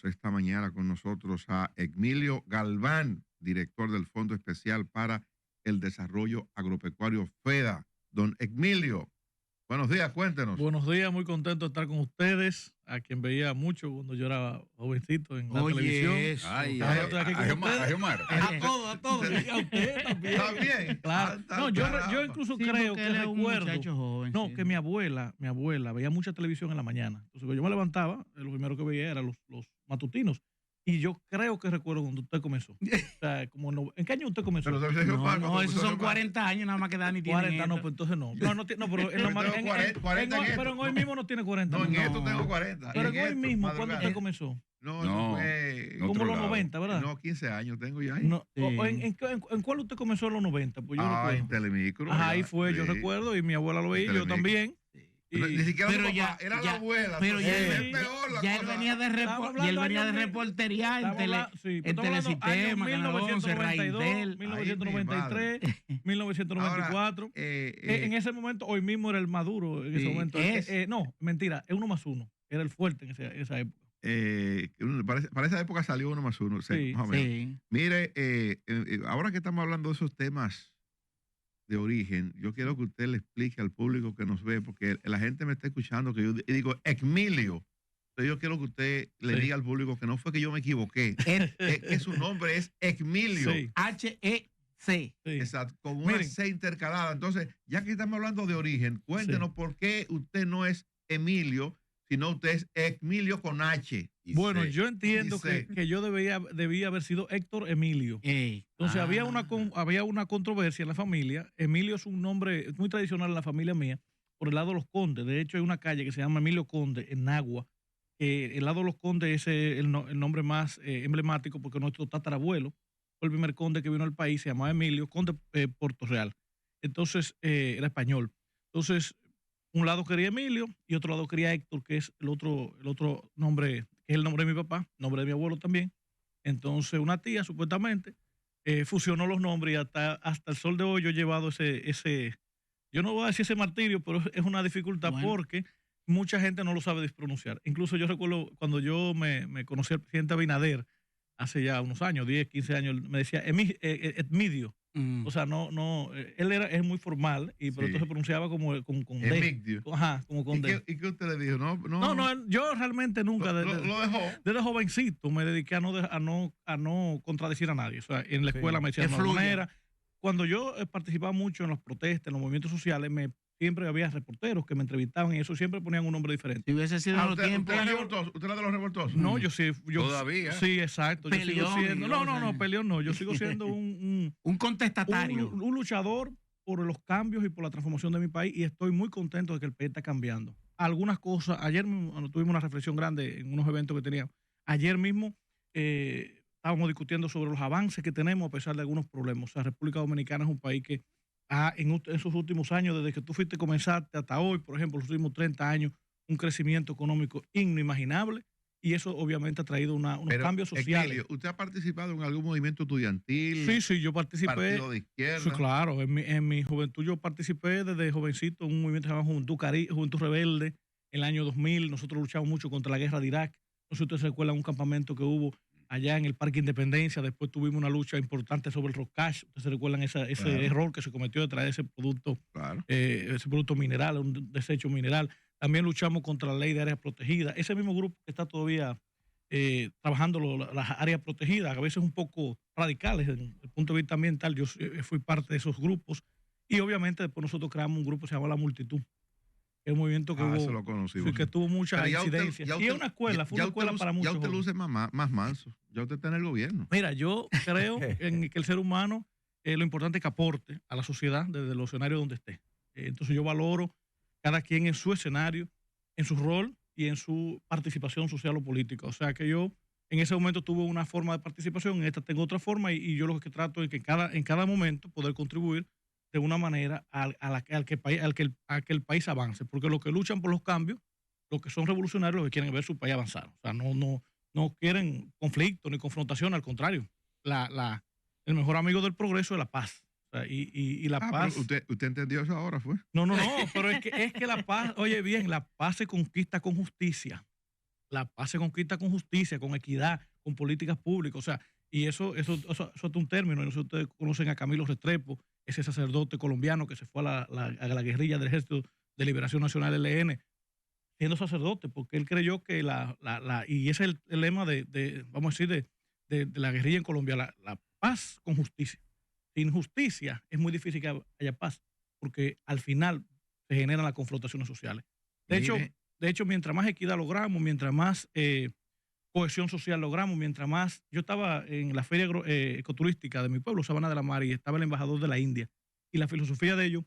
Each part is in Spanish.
esta mañana con nosotros a Emilio Galván, director del Fondo Especial para el Desarrollo Agropecuario FEDA. Don Emilio, buenos días, cuéntenos. Buenos días, muy contento de estar con ustedes, a quien veía mucho cuando yo era jovencito en la televisión. Ay, Omar. A todos. Y a usted también. ¿También? Claro. No, yo incluso creo que recuerdo joven, que mi abuela veía mucha televisión en la mañana. Entonces yo me levantaba, lo primero que veía eran los matutinos. Y yo creo que recuerdo cuando usted comenzó. O sea, ¿en qué año usted comenzó? No, esos son 40 años nada más que Dani tiene. 40, no, pues entonces no. Pero en hoy mismo no tiene 40. No, en esto tengo 40. Pero en hoy mismo, ¿cuándo usted comenzó? No, fue como los 90, ¿verdad? No, 15 años tengo ya. No, sí. ¿En cuál usted comenzó en los 90? Pues yo recuerdo. En Telemicro. Ahí fue, yo recuerdo, y mi abuela lo veía, yo también. Ni siquiera pero ya, era la abuela. Pero ya es peor la ya cosa. Él venía de reportería en Telesistema, Canal 11, Raitel. 1993, 1994. En ese momento, hoy mismo era el Maduro. En ese momento. No, mentira, es 1+1. Era el fuerte en esa época. Para esa época salió 1+1. Sí, más o menos. Sí. Mire, ahora que estamos hablando de esos temas de origen, yo quiero que usted le explique al público que nos ve, porque la gente me está escuchando que yo digo Emilio. Entonces yo quiero que usted le diga al público que no fue que yo me equivoqué, que su nombre es Emilio. Sí. H-E-C. Exacto, con una C intercalada. Entonces, ya que estamos hablando de origen, cuéntenos por qué usted no es Emilio, sino usted es Emilio con H. Bueno, yo entiendo que yo debía haber sido Héctor Emilio. Entonces había una controversia en la familia. Emilio es un nombre muy tradicional en la familia mía, por el lado de los Condes. De hecho, hay una calle que se llama Emilio Conde en Nagua. El lado de los Condes es el nombre más emblemático porque nuestro tatarabuelo fue el primer conde que vino al país, se llamaba Emilio, conde Puerto Real. Entonces, era español. Entonces, un lado quería Emilio y otro lado quería Héctor, que es el otro nombre, que es el nombre de mi papá, nombre de mi abuelo también. Entonces, una tía, supuestamente, fusionó los nombres y hasta el sol de hoy yo he llevado ese yo no voy a decir ese martirio, pero es una dificultad porque mucha gente no lo sabe pronunciar. Incluso yo recuerdo cuando yo me conocí al presidente Abinader hace ya unos años, 10, 15 años, me decía Emilio. O sea, él es muy formal, pero entonces pronunciaba como con D. Ajá, como con D. ¿Y qué usted le dijo? No, yo realmente nunca, lo dejó. Desde jovencito me dediqué a no contradecir a nadie. O sea, en la escuela me decían de una manera. Cuando yo participaba mucho en las protestas, en los movimientos sociales, siempre había reporteros que me entrevistaban y eso siempre ponían un nombre diferente. Si hubiese sido en los tiempos. ¿Usted era de los revoltosos? No, yo sí. ¿Todavía? Sí, exacto. Yo sigo siendo. No, peleón no. Yo sigo siendo un contestatario. Un luchador por los cambios y por la transformación de mi país y estoy muy contento de que el país está cambiando. Algunas cosas, ayer tuvimos una reflexión grande en unos eventos que teníamos. Ayer mismo estábamos discutiendo sobre los avances que tenemos a pesar de algunos problemas. O sea, República Dominicana es un país que en esos últimos años, desde que tú comenzaste hasta hoy, por ejemplo, los últimos 30 años, un crecimiento económico inimaginable y eso obviamente ha traído unos cambios sociales. Emilio, ¿usted ha participado en algún movimiento estudiantil? Sí, yo participé. ¿Partido de izquierda? Sí, claro. En mi juventud yo participé desde jovencito en un movimiento que se llama Juventud Rebelde en el año 2000. Nosotros luchamos mucho contra la guerra de Irak. No sé si ustedes se recuerdan un campamento que hubo allá en el Parque Independencia. Después tuvimos una lucha importante sobre el Rocash. Ustedes se recuerdan ese error que se cometió de traer ese producto, ese producto mineral, un desecho mineral. También luchamos contra la ley de áreas protegidas. Ese mismo grupo que está todavía trabajando las áreas protegidas, a veces un poco radicales desde el punto de vista ambiental. Yo fui parte de esos grupos. Y obviamente después nosotros creamos un grupo que se llama La Multitud. Es un movimiento que tuvo mucha incidencia. Y es una escuela, fue una escuela para muchos. Ya usted luce más manso. Ya usted está en el gobierno. Mira, yo creo en que el ser humano, lo importante es que aporte a la sociedad desde los escenarios donde esté. Entonces yo valoro cada quien en su escenario, en su rol y en su participación social o política. O sea que yo en ese momento tuve una forma de participación, en esta tengo otra forma y yo lo que trato es que en cada momento poder contribuir de una manera a que el país avance, porque los que luchan por los cambios, los que son revolucionarios, los que quieren ver su país avanzar. O sea, no quieren conflicto ni confrontación, al contrario. El mejor amigo del progreso es la paz. O sea, y la paz. ¿Usted entendió eso ahora, fue? No, pero es que la paz, oye bien, la paz se conquista con justicia. la paz se conquista con justicia, con equidad, con políticas públicas. O sea, y eso es un término. No sé si ustedes conocen a Camilo Restrepo, ese sacerdote colombiano que se fue a la guerrilla del Ejército de Liberación Nacional ELN, siendo sacerdote, porque él creyó que y ese es el lema vamos a decir, de la guerrilla en Colombia, la paz con justicia. Sin justicia es muy difícil que haya paz, porque al final se generan las confrontaciones sociales. De hecho, mientras más equidad logramos, mientras más cohesión social logramos, mientras más... Yo estaba en la feria ecoturística de mi pueblo, Sabana de la Mar, y estaba el embajador de la India. Y la filosofía de ellos,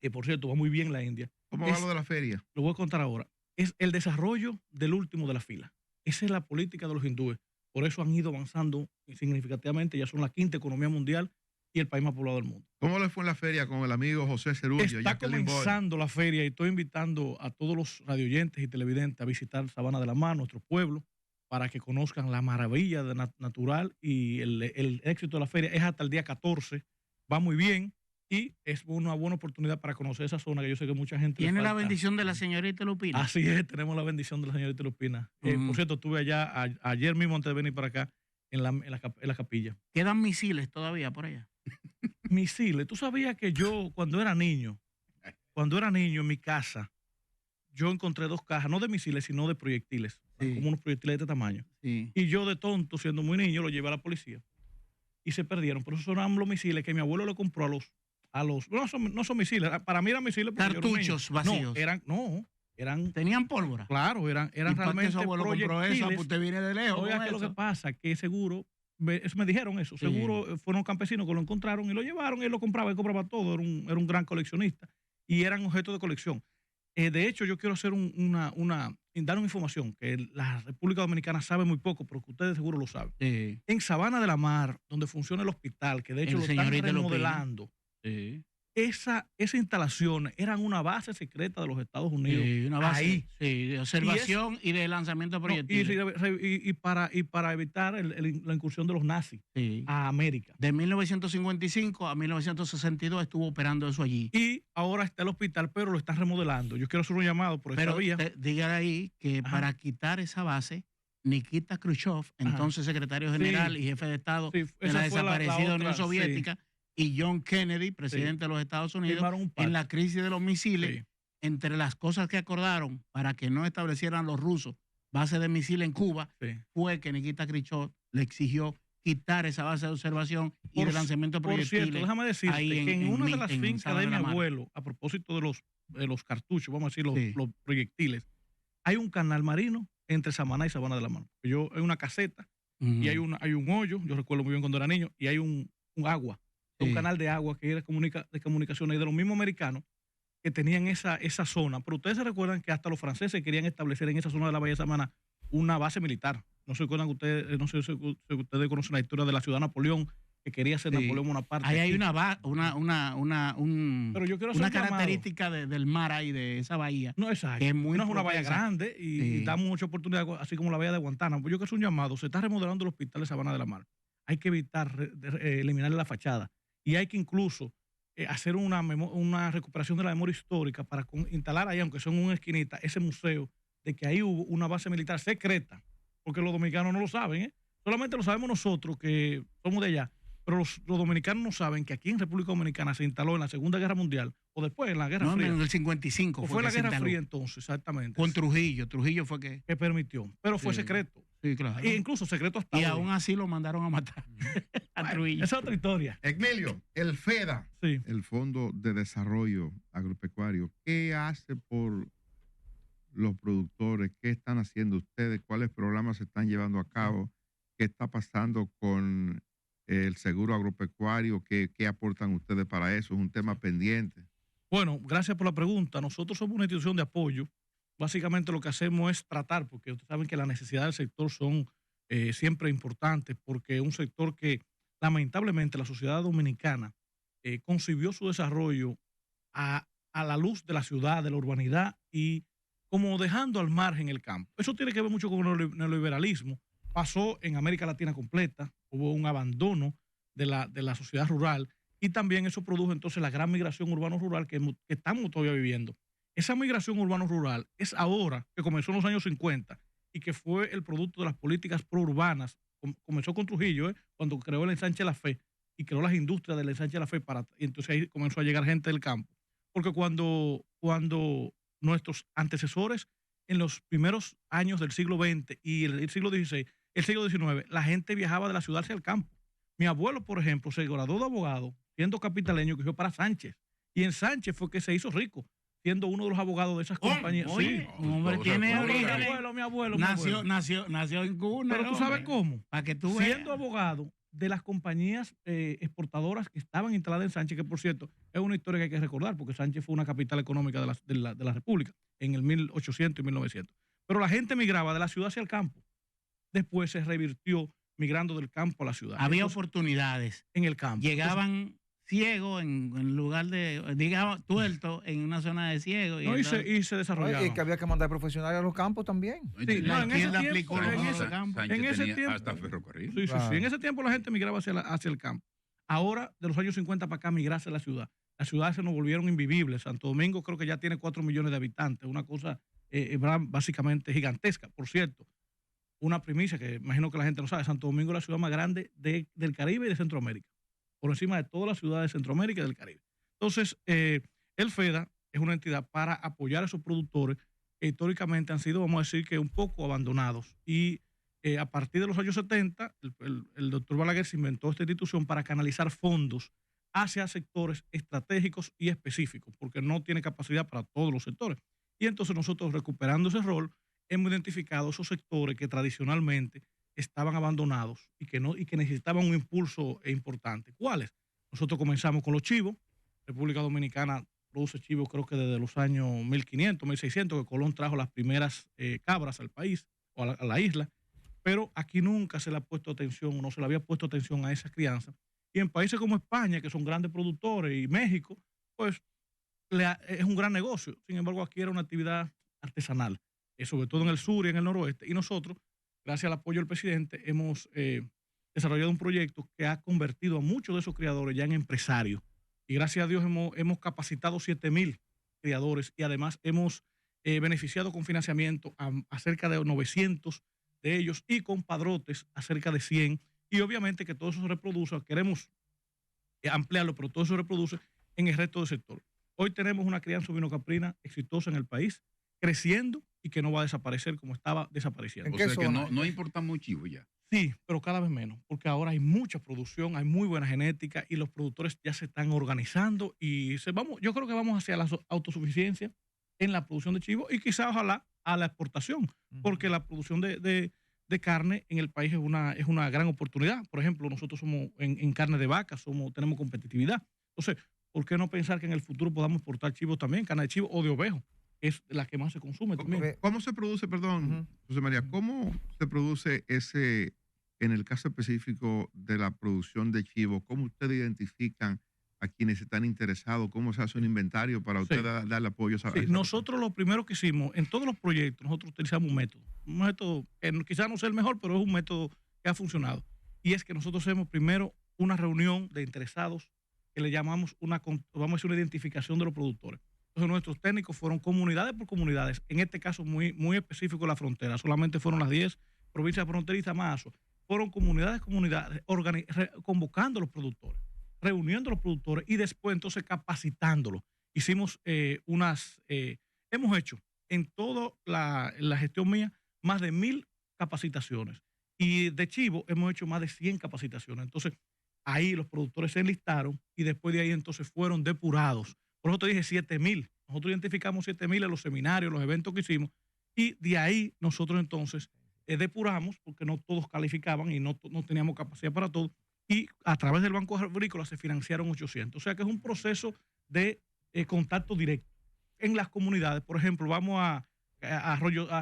que por cierto va muy bien la India. ¿Cómo va lo de la feria? Lo voy a contar ahora. Es el desarrollo del último de la fila. Esa es la política de los hindúes. Por eso han ido avanzando significativamente. Ya son la 5ª economía mundial y el país más poblado del mundo. ¿Cómo le fue en la feria con el amigo José Cerullo? Está comenzando la feria y estoy invitando a todos los radioyentes y televidentes a visitar Sabana de la Mar, nuestro pueblo, para que conozcan la maravilla natural y el éxito de la feria. Es hasta el día 14, va muy bien y es una buena oportunidad para conocer esa zona que yo sé que mucha gente... ¿Tiene la bendición de la señorita Lupina? Así es, tenemos la bendición de la señorita Lupina. Por cierto, estuve allá ayer mismo antes de venir para acá en la capilla. ¿Quedan misiles todavía por allá? Misiles. Tú sabías que yo, cuando era niño en mi casa, yo encontré 2 cajas, no de misiles, sino de proyectiles, como unos proyectiles de este tamaño. Sí. Y yo, de tonto, siendo muy niño, lo llevé a la policía. Y se perdieron. Por eso son los misiles que mi abuelo le compró no son misiles, para mí eran misiles. Cartuchos vacíos. ¿Tenían pólvora? Claro, eran realmente su abuelo compró eso? Usted viene de lejos. Oiga, lo que pasa que seguro... Me dijeron eso, sí. Seguro fueron campesinos que lo encontraron y lo llevaron, él lo compraba, él compraba todo, era un gran coleccionista y eran objetos de colección. De hecho, yo quiero hacer dar una información que la República Dominicana sabe muy poco, pero que ustedes seguro lo saben. Sí. En Sabana de la Mar, donde funciona el hospital, que de hecho lo están remodelando, esa instalación eran una base secreta de los Estados Unidos. Sí, una base ahí. Sí, de observación y de lanzamiento de proyectiles. Y para evitar la incursión de los nazis a América. De 1955 a 1962 estuvo operando eso allí. Y ahora está el hospital, pero lo están remodelando. Yo quiero hacer un llamado por esta vía. Diga ahí que para quitar esa base, Nikita Khrushchev, entonces secretario general y jefe de Estado de la desaparecida Unión Soviética, y John Kennedy, presidente de los Estados Unidos, en la crisis de los misiles, entre las cosas que acordaron para que no establecieran los rusos base de misiles en Cuba, fue que Nikita Khrushchev le exigió quitar esa base de observación y de lanzamiento de proyectiles. Por cierto, déjame decirte que en una de las fincas de mi abuelo, a propósito de los cartuchos, vamos a decir, los proyectiles, hay un canal marino entre Samaná y Sabana de la Mar. Hay una caseta y hay un hoyo, yo recuerdo muy bien cuando era niño, y hay un agua. Un canal de agua que era de comunicaciones de los mismos americanos que tenían esa zona. Pero ustedes se recuerdan que hasta los franceses querían establecer en esa zona de la Bahía de Samaná una base militar. No se recuerdan ustedes, no sé si ustedes conocen la historia de la ciudad de Napoleón, que quería ser Napoleón Bonaparte. Ahí hay una característica del mar ahí, de esa bahía. No, exacto. Que es no es una bahía grande y da mucha oportunidad, así como la bahía de Guantánamo. Pues yo creo que es un llamado. Se está remodelando el hospital de Sabana de la Mar. Hay que evitar eliminarle la fachada. Y hay que incluso hacer una recuperación de la memoria histórica para instalar ahí, aunque sea en una esquinita, ese museo de que ahí hubo una base militar secreta, porque los dominicanos no lo saben, solamente lo sabemos nosotros que somos de allá, pero los dominicanos no saben que aquí en República Dominicana se instaló en la Segunda Guerra Mundial, o después en la Guerra Fría. No, en el 55 fue la Guerra Fría entonces, exactamente. Con Trujillo fue que permitió, pero fue secreto. Sí, claro. E incluso secreto hasta hoy. Aún así lo mandaron a matar a Trujillo. Esa es otra historia. Emilio, el FEDA, el Fondo de Desarrollo Agropecuario, ¿qué hace por los productores? ¿Qué están haciendo ustedes? ¿Cuáles programas se están llevando a cabo? ¿Qué está pasando con el seguro agropecuario? ¿Qué aportan ustedes para eso? Es un tema pendiente. Bueno, gracias por la pregunta. Nosotros somos una institución de apoyo. Básicamente lo que hacemos es tratar, porque ustedes saben que las necesidades del sector son siempre importantes, porque es un sector que lamentablemente la sociedad dominicana concibió su desarrollo a la luz de la ciudad, de la urbanidad y como dejando al margen el campo. Eso tiene que ver mucho con el neoliberalismo. Pasó en América Latina completa, hubo un abandono de la sociedad rural y también eso produjo entonces la gran migración urbano-rural que estamos todavía viviendo. Esa migración urbano-rural es ahora, que comenzó en los años 50, y que fue el producto de las políticas prourbanas. Comenzó con Trujillo, cuando creó el Ensanche La Fe y creó las industrias del Ensanche La Fe, y entonces ahí comenzó a llegar gente del campo. Porque cuando nuestros antecesores en los primeros años del siglo XX y el siglo XVI, el siglo XIX, la gente viajaba de la ciudad hacia el campo. Mi abuelo, por ejemplo, se graduó de abogado, siendo capitaleño, que fue para Sánchez. Y en Sánchez fue que se hizo rico, siendo uno de los abogados de esas compañías. Sí, un hombre tiene origen. Mi abuelo. Nació en cuna. Pero tú sabes cómo. Para que tú siendo abogado de las compañías exportadoras que estaban instaladas en Sánchez, que por cierto es una historia que hay que recordar, porque Sánchez fue una capital económica de la República en el 1800 y 1900. Pero la gente migraba de la ciudad hacia el campo. Después se revirtió migrando del campo a la ciudad. Había oportunidades. En el campo. Llegaban ciegos en lugar de, digamos, tuertos en una zona de ciegos. Y se desarrollaron. Y que había que mandar profesionales a los campos también. Sí, en ese tiempo, hasta ferrocarril. Sí. En ese tiempo la gente migraba hacia el campo. Ahora, de los años 50 para acá, migrase a la ciudad. Las ciudades se nos volvieron invivibles. Santo Domingo creo que ya tiene 4 millones de habitantes. Una cosa básicamente gigantesca. Por cierto, una primicia que imagino que la gente no sabe. Santo Domingo es la ciudad más grande del Caribe y de Centroamérica, por encima de todas las ciudades de Centroamérica y del Caribe. Entonces, el FEDA es una entidad para apoyar a esos productores que históricamente han sido, vamos a decir, que un poco abandonados. Y a partir de los años 70, el doctor Balaguer se inventó esta institución para canalizar fondos hacia sectores estratégicos y específicos, porque no tiene capacidad para todos los sectores. Y entonces nosotros, recuperando ese rol, hemos identificado esos sectores que tradicionalmente estaban abandonados y que necesitaban un impulso importante. ¿Cuáles? Nosotros comenzamos con los chivos. República Dominicana produce chivos creo que desde los años 1500, 1600, que Colón trajo las primeras cabras al país o a la isla, pero aquí nunca se le ha puesto atención, no se le había puesto atención a esa crianza. Y en países como España, que son grandes productores, y México, pues es un gran negocio. Sin embargo, aquí era una actividad artesanal, sobre todo en el sur y en el noroeste. Y nosotros, gracias al apoyo del presidente, hemos desarrollado un proyecto que ha convertido a muchos de esos criadores ya en empresarios. Y gracias a Dios hemos capacitado 7,000 criadores y además hemos beneficiado con financiamiento a cerca de 900 de ellos y con padrotes a cerca de 100. Y obviamente que todo eso se reproduce, queremos ampliarlo, pero todo eso se reproduce en el resto del sector. Hoy tenemos una crianza ovino-caprina exitosa en el país, creciendo y que no va a desaparecer como estaba desapareciendo. O sea que no importamos chivos ya. Sí, pero cada vez menos, porque ahora hay mucha producción, hay muy buena genética y los productores ya se están organizando y yo creo que vamos hacia la autosuficiencia en la producción de chivos y quizás ojalá a la exportación, porque la producción de carne en el país es una gran oportunidad. Por ejemplo, nosotros somos en carne de vaca, tenemos competitividad. Entonces, ¿por qué no pensar que en el futuro podamos exportar chivos también, carne de chivo o de ovejo? Es la que más se consume también. ¿Cómo se produce, perdón, José María, cómo se produce en el caso específico de la producción de chivo, cómo ustedes identifican a quienes están interesados, cómo se hace un inventario para ustedes darle apoyo a esa nosotros lo primero que hicimos, en todos los proyectos, nosotros utilizamos un método que quizás no sea el mejor, pero es un método que ha funcionado. Y es que nosotros hacemos primero una reunión de interesados que le llamamos una identificación de los productores. Entonces nuestros técnicos fueron comunidades por comunidades, en este caso muy, muy específico la frontera, solamente fueron las 10 provincias fronterizas más, fueron comunidades, convocando a los productores, reuniendo a los productores y después entonces capacitándolos. Hicimos hemos hecho en toda la gestión mía más de 1,000 capacitaciones y de chivo hemos hecho más de 100 capacitaciones. Entonces ahí los productores se enlistaron y después de ahí entonces fueron depurados. Por eso te dije 7,000. Nosotros identificamos 7,000 en los seminarios, los eventos que hicimos y de ahí nosotros entonces depuramos porque no todos calificaban y no teníamos capacidad para todo y a través del Banco Agrícola se financiaron 800. O sea que es un proceso de contacto directo en las comunidades. Por ejemplo, vamos a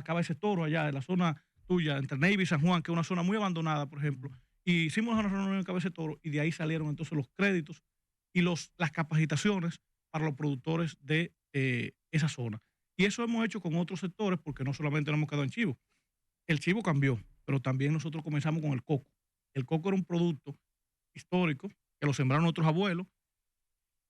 Cabeza de Toro, allá en la zona tuya, entre Neiva y San Juan, que es una zona muy abandonada, por ejemplo, y hicimos una reunión en Cabeza de Toro y de ahí salieron entonces los créditos y las capacitaciones para los productores de esa zona. Y eso hemos hecho con otros sectores porque no solamente nos hemos quedado en chivo. El chivo cambió, pero también nosotros comenzamos con el coco. El coco era un producto histórico que lo sembraron nuestros abuelos,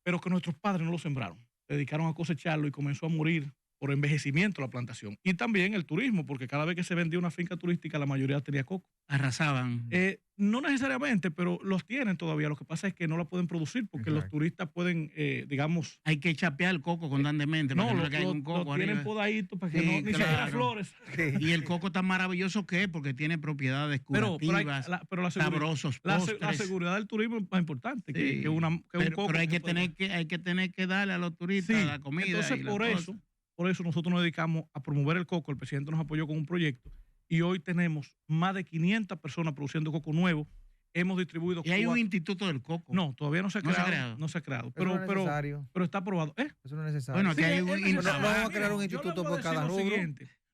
pero que nuestros padres no lo sembraron. Se dedicaron a cosecharlo y comenzó a morir por envejecimiento de la plantación. Y también el turismo, porque cada vez que se vendía una finca turística, la mayoría tenía coco. Arrasaban. No necesariamente, pero los tienen todavía. Lo que pasa es que no la pueden producir porque los turistas pueden, digamos... Hay que chapear el coco constantemente. No, lo tienen podadito para que no, ni siquiera flores. Sí. Y el coco tan maravilloso que es porque tiene propiedades curativas, sabrosos postres. La seguridad del turismo es más importante que un coco. Pero hay que tener que darle a los turistas la comida. Entonces, por eso nosotros nos dedicamos a promover el coco. El presidente nos apoyó con un proyecto y hoy tenemos más de 500 personas produciendo coco nuevo. Hemos distribuido... ¿Y hay un instituto del coco? No, todavía no se ha creado. No se ha creado. Pero está aprobado. Eso no es necesario. Bueno, aquí hay no vamos a crear un instituto por cada rubro.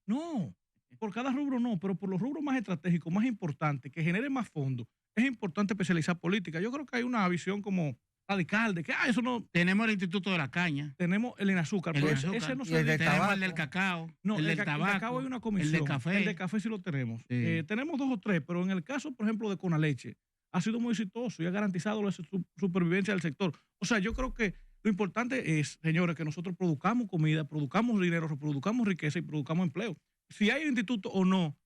No, por cada rubro no, pero por los rubros más estratégicos, más importantes, que generen más fondos, es importante especializar política. Yo creo que hay una visión como radical de que eso no... Tenemos el Instituto de la Caña. Tenemos el INAZúcar, pero ese no se dedica. Tenemos el del cacao. No, el del tabaco. El cacao hay una comisión. El de café. El de café sí lo tenemos. Sí. Tenemos 2 o 3, pero en el caso, por ejemplo, de Conaleche, ha sido muy exitoso y ha garantizado la supervivencia del sector. O sea, yo creo que lo importante es, señores, que nosotros produzcamos comida, produzcamos dinero, reproduzcamos riqueza y produzcamos empleo. Si hay un instituto o no,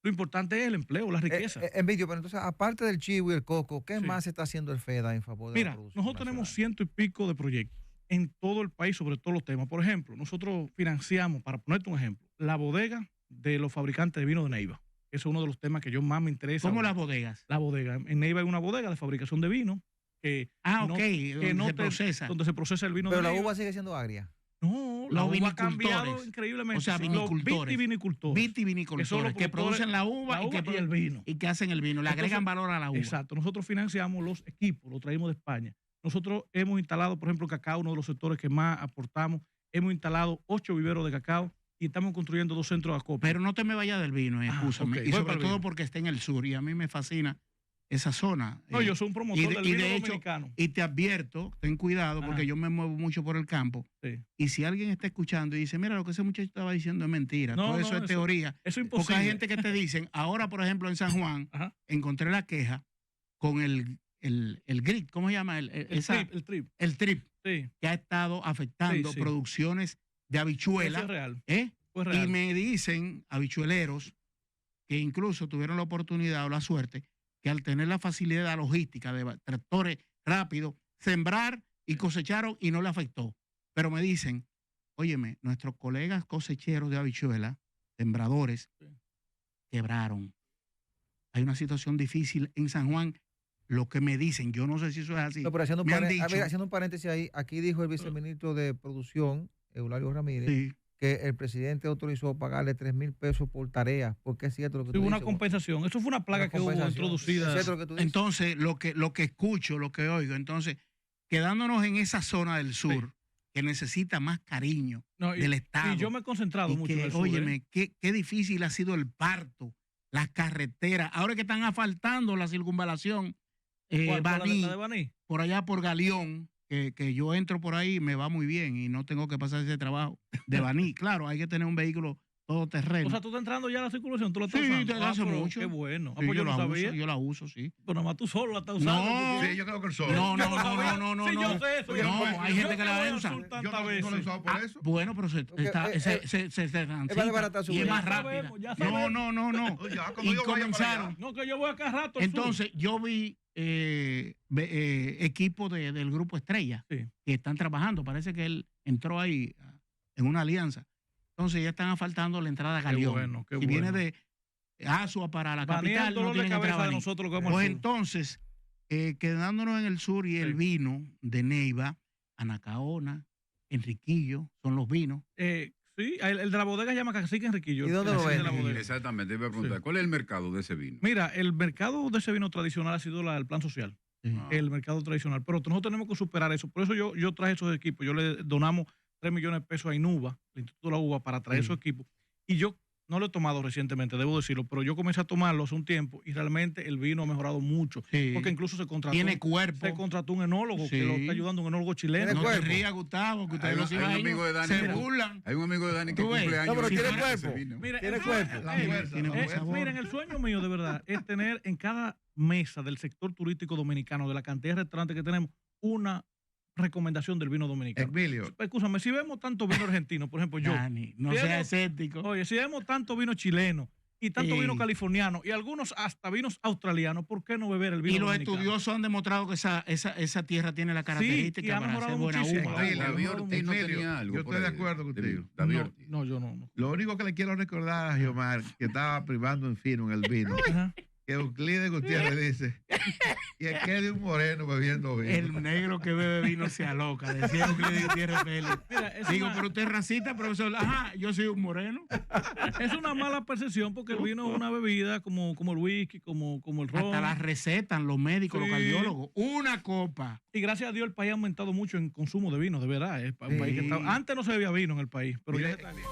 lo importante es el empleo, la riqueza. Envidio, pero entonces, aparte del chivo y el coco, ¿qué más está haciendo el FEDA en favor de la producción? Nosotros tenemos 100 y pico de proyectos en todo el país sobre todos los temas. Por ejemplo, nosotros financiamos, para ponerte un ejemplo, la bodega de los fabricantes de vino de Neiva. Ese es uno de los temas que yo más me interesa. ¿Cómo las bodegas? La bodega. En Neiva hay una bodega de fabricación de vino que donde se procesa el vino. Pero la uva sigue siendo agria. No, la uva ha cambiado increíblemente. O sea, vinicultores. Vitivinicultores que producen la uva y el vino. Y que hacen el vino. Le agregan valor a la uva. Exacto. Nosotros financiamos los equipos, los traímos de España. Nosotros hemos instalado, por ejemplo, cacao, uno de los sectores que más aportamos. Hemos instalado 8 viveros de cacao y estamos construyendo 2 centros de acopio. Pero no te me vayas del vino, escúchame. Okay. Y sobre todo porque está en el sur y a mí me fascina esa zona. No, yo soy un promotor del vino dominicano. Y te advierto, ten cuidado, porque yo me muevo mucho por el campo. Sí. Y si alguien está escuchando y dice, mira, lo que ese muchacho estaba diciendo es mentira, todo eso es teoría. Eso es imposible. Porque hay gente que te dicen, ahora, por ejemplo, en San Juan, encontré la queja con el grit, ¿cómo se llama? El trip. Sí. Que ha estado afectando producciones de habichuelas. Eso es real. Pues real. Y me dicen habichueleros que incluso tuvieron la oportunidad o la suerte que al tener la facilidad logística de tractores rápidos, sembrar y cosecharon y no le afectó. Pero me dicen, óyeme, nuestros colegas cosecheros de habichuelas, sembradores, quebraron. Hay una situación difícil en San Juan. Lo que me dicen, yo no sé si eso es así. No, pero haciendo un paréntesis ahí, aquí dijo el viceministro de Producción, Eulario Ramírez, que el presidente autorizó pagarle 3,000 pesos por tarea, porque es cierto lo que tú dices. Una compensación, eso fue una plaga que hubo introducida. Es cierto lo que tú dices. Entonces, lo que escucho, lo que oigo, entonces, quedándonos en esa zona del sur, que necesita más cariño del Estado. Y yo me he concentrado mucho en el sur. Óyeme, qué difícil ha sido el parto, las carreteras, ahora que están asfaltando la circunvalación, Baní, ¿la de Baní? Por allá por Galeón, que yo entro por ahí me va muy bien y no tengo que pasar ese trabajo de Baní. Claro, hay que tener un vehículo todoterreno. O sea, tú estás entrando ya a la circulación, tú lo estás usando. Sí, hace mucho. Qué bueno. Sí, yo la uso, sí. Pero nada más tú solo la estás usando. No, sí, yo creo que el solo. No. Sí, yo sé eso. No, hay gente que la usa. Yo no la he usado por eso. Bueno, pero se transita y es más rápida. No. Y comenzaron. No, que yo voy acá rato. Entonces, yo vi equipo del Grupo Estrella que están trabajando. Parece que él entró ahí en una alianza. Entonces ya están asfaltando la entrada a Galeón. Qué y viene de Asua para la capital. No tiene que entrar nosotros, pues entonces, quedándonos en el sur y el vino de Neiva, Anacaona, Enriquillo, son los vinos. Sí, el de la bodega se llama Cacique Enriquillo. ¿Y dónde lo ven? Exactamente, iba a preguntar, ¿cuál es el mercado de ese vino? Mira, el mercado de ese vino tradicional ha sido el plan social. El mercado tradicional. Pero nosotros tenemos que superar eso. Por eso yo traje esos equipos. Yo le donamos 3 millones de pesos a INUVA, el Instituto de la Uva, para traer esos equipos. Y yo no lo he tomado recientemente, debo decirlo, pero yo comencé a tomarlo hace un tiempo y realmente el vino ha mejorado mucho. Sí. Porque incluso se contrató. Tiene cuerpo. Se contrató un enólogo que lo está ayudando, un enólogo chileno. No te rías, Gustavo, que ustedes los amigo de Dani, se burlan. Hay un amigo de Dani que cumple años. No, pero tiene cuerpo. Tiene cuerpo. Miren, el sueño mío de verdad es tener en cada mesa del sector turístico dominicano, de la cantidad de restaurantes que tenemos, una recomendación del vino dominicano. Emilio. Escúchame, si vemos tanto vino argentino, por ejemplo, yo. Dani, no seas escéptico. Oye, si vemos tanto vino chileno y tanto vino californiano y algunos hasta vinos australianos, ¿por qué no beber el vino dominicano? Y los estudiosos han demostrado que esa tierra tiene la característica para hacer buena uva. Yo estoy de acuerdo contigo. No, yo no. Lo único que le quiero recordar a Giomar, que estaba privando en fino en el vino, que Euclides Gutiérrez dice, y es que de un moreno bebiendo vino. El negro que bebe vino se aloca, decía Euclides Gutiérrez Félix. Digo, pero usted es racista, profesor. Ajá, yo soy un moreno. Es una mala percepción porque el vino es una bebida como el whisky, como el ron. Hasta las recetan los médicos, los cardiólogos. Una copa. Y gracias a Dios el país ha aumentado mucho en consumo de vino, de verdad. Es un país que antes no se bebía vino en el país, pero ya está bien.